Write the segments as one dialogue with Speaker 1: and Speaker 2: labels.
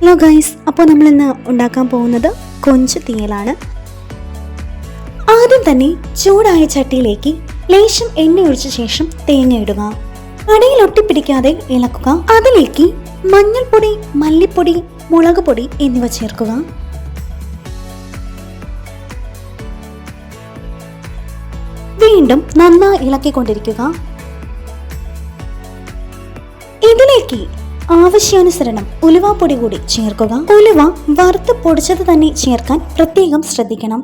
Speaker 1: Hello guys, അപ്പോൾ നമ്മളിന്ന് ഉണ്ടാക്കാൻ പോകുന്നത് കൊഞ്ച് തീയലാണ്. ആദ്യം തന്നെ ചൂടായ ചട്ടിയിലേക്ക് ലേശം എണ്ണ ഒഴിച്ച ശേഷം തേങ്ങ ഇടുക. കടയിൽ ഒട്ടിപ്പിടിക്കാതെ ഇളക്കുക. അതിലേക്ക് മഞ്ഞൾപ്പൊടി, മല്ലിപ്പൊടി, മുളക് പൊടി എന്നിവ ചേർക്കുക. വീണ്ടും നന്നായി ഇളക്കിക്കൊണ്ടിരിക്കുക. ഇതിലേക്ക് ആവശ്യാനുസരണം ഉലുവാപ്പൊടി കൂടി ചേർക്കുക. ഉലുവ വറുത്ത് പൊടിച്ചത് തന്നെ ചേർക്കാൻ പ്രത്യേകം ശ്രദ്ധിക്കണം.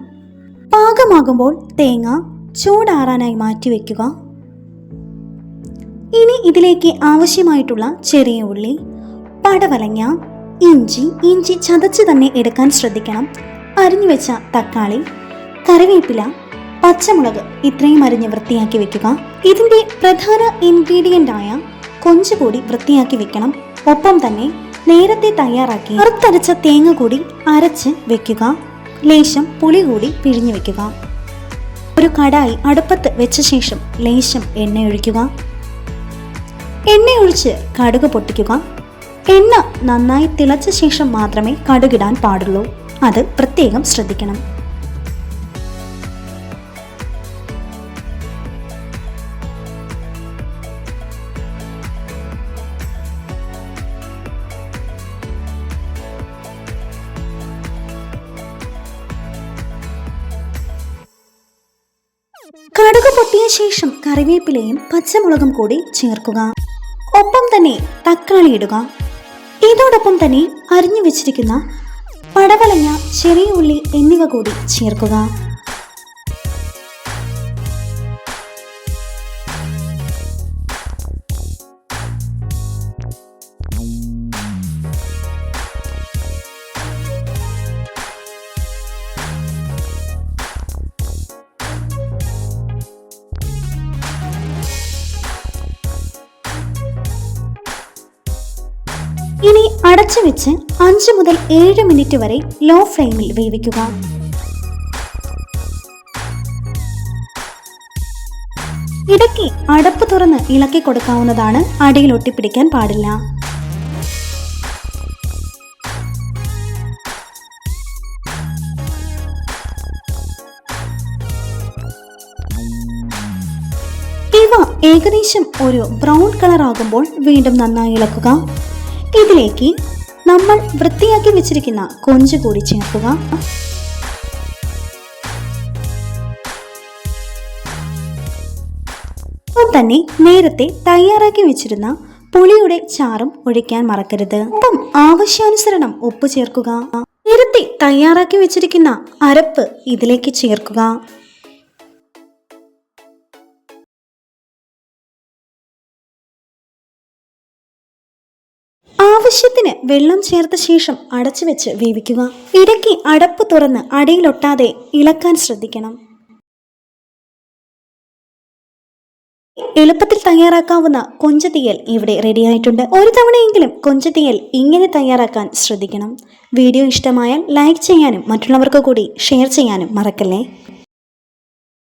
Speaker 1: പാകമാകുമ്പോൾ തേങ്ങ ചൂടാറാനായി മാറ്റിവെക്കുക. ഇനി ഇതിലേക്ക് ആവശ്യമായിട്ടുള്ള ചെറിയ ഉള്ളി, പടവലങ്ങ, ഇഞ്ചി ചതച്ച് തന്നെ എടുക്കാൻ ശ്രദ്ധിക്കണം. അരിഞ്ഞു വെച്ച തക്കാളി, കറിവേപ്പില, പച്ചമുളക് ഇത്രയും അരിഞ്ഞ് വൃത്തിയാക്കി വെക്കുക. ഇതിന്റെ പ്രധാന ഇൻഗ്രീഡിയൻ്റായ കൊഞ്ച് കൂടി വൃത്തിയാക്കി വെക്കണം. ഒപ്പം തന്നെ നേരത്തെ തയ്യാറാക്കി വറുത്തരച്ച തേങ്ങ കൂടി അരച്ച് വെക്കുക. ലേശം പുളി കൂടി പിഴിഞ്ഞു വെക്കുക. ഒരു കടായി അടുപ്പത്ത് വെച്ച ശേഷം ലേശം എണ്ണ ഒഴിക്കുക. എണ്ണയൊഴിച്ച് കടുക് പൊട്ടിക്കുക. എണ്ണ നന്നായി തിളച്ച ശേഷം മാത്രമേ കടുകിടാൻ പാടുള്ളൂ. അത് പ്രത്യേകം ശ്രദ്ധിക്കണം. കടുക് പൊട്ടിയ ശേഷം കറിവേപ്പിലയും പച്ചമുളകും കൂടി ചേർക്കുക. ഒപ്പം തന്നെ തക്കാളി ഇടുക. ഇതോടൊപ്പം തന്നെ അരിഞ്ഞു വെച്ചിരിക്കുന്ന പടവലങ്ങ, ചെറിയ ഉള്ളി എന്നിവ കൂടി ചേർക്കുക. ഇനി അടച്ചു വെച്ച് 5 മുതൽ 7 മിനിറ്റ് വരെ ലോ ഫ്ലെയിമിൽ വേവിക്കുക. ഇടയ്ക്ക് അടപ്പ് തുറന്ന് ഇളക്കി കൊടുക്കാവുന്നതാണ്. അടിയിൽ ഒട്ടിപ്പിടിക്കാൻ പാടില്ല. ഇവ ഏകദേശം ഒരു ബ്രൗൺ കളർ ആകുമ്പോൾ വീണ്ടും നന്നായി ഇളക്കുക. ഇതിലേക്ക് നമ്മൾ വൃത്തിയാക്കി വെച്ചിരിക്കുന്ന കൊഞ്ച് കൂടി ചേർക്കുക. ഒപ്പം തന്നെ നേരത്തെ തയ്യാറാക്കി വെച്ചിരുന്ന പുളിയുടെ ചാറും ഒഴിക്കാൻ മറക്കരുത്. ഒപ്പം ആവശ്യാനുസരണം ഉപ്പ് ചേർക്കുക. നേരത്തെ തയ്യാറാക്കി വെച്ചിരിക്കുന്ന അരപ്പ് ഇതിലേക്ക് ചേർക്കുക. ആവശ്യത്തിന് വെള്ളം ചേർത്ത ശേഷം അടച്ചു വെച്ച് വേവിക്കുക. ഇടയ്ക്ക് അടപ്പ് തുറന്ന് അടിയിലൊട്ടാതെ ഇളക്കാൻ ശ്രദ്ധിക്കണം. എളുപ്പത്തിൽ തയ്യാറാക്കാവുന്ന കൊഞ്ച് തീയൽ ഇവിടെ റെഡിയായിട്ടുണ്ട്. ഒരു തവണയെങ്കിലും കൊഞ്ച് തീയൽ ഇങ്ങനെ തയ്യാറാക്കാൻ ശ്രദ്ധിക്കണം. വീഡിയോ ഇഷ്ടമായാൽ ലൈക്ക് ചെയ്യാനും മറ്റുള്ളവർക്ക് കൂടി ഷെയർ ചെയ്യാനും മറക്കല്ലേ.